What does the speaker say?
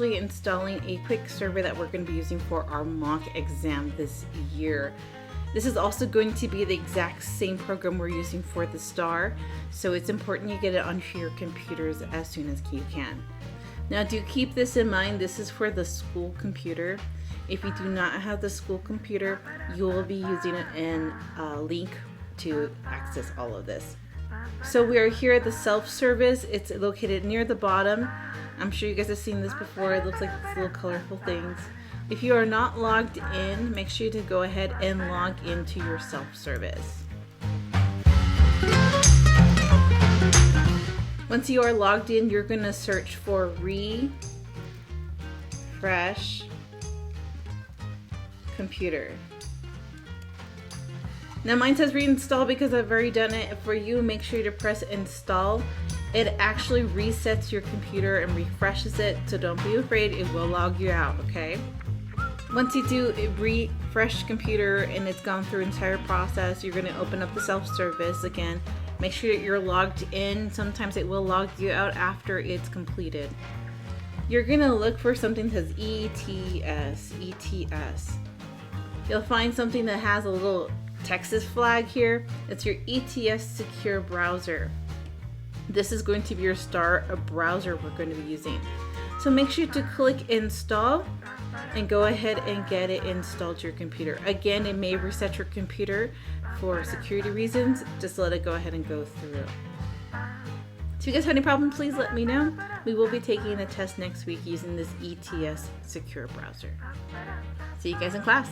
actually installing a quick server that we're going to be using for our mock exam this year. This is also going to be the exact same program we're using for the STAR, so it's important you get it onto your computers as soon as you can. Now do keep this in mind, this is for the school computer. If you do not have the school computer, you will be using a link to access all of this. So we are here at the self-service. It's located near the bottom. I'm sure you guys have seen this before. It looks like these little colorful things. If you are not logged in, make sure to go ahead and log into your self-service. Once you are logged in, you're going to search for refresh computer. Now mine says reinstall because I've already done it. For you, make sure to press install. It actually resets your computer and refreshes it, so don't be afraid, it will log you out, okay? Once you do a refresh computer and it's gone through the entire process, you're going to open up the self-service again. Make sure that you're logged in. Sometimes it will log you out after it's completed. You're going to look for something that says ETS. You'll find something that has a little Texas flag here. It's your ETS secure browser. This is going to be your STAR browser we're going to be using. So make sure to click install and go ahead and get it installed to your computer. Again, it may reset your computer for security reasons. Just let it go ahead and go through. If you guys have any problems, please let me know. We will be taking a test next week using this ETS secure browser. See you guys in class.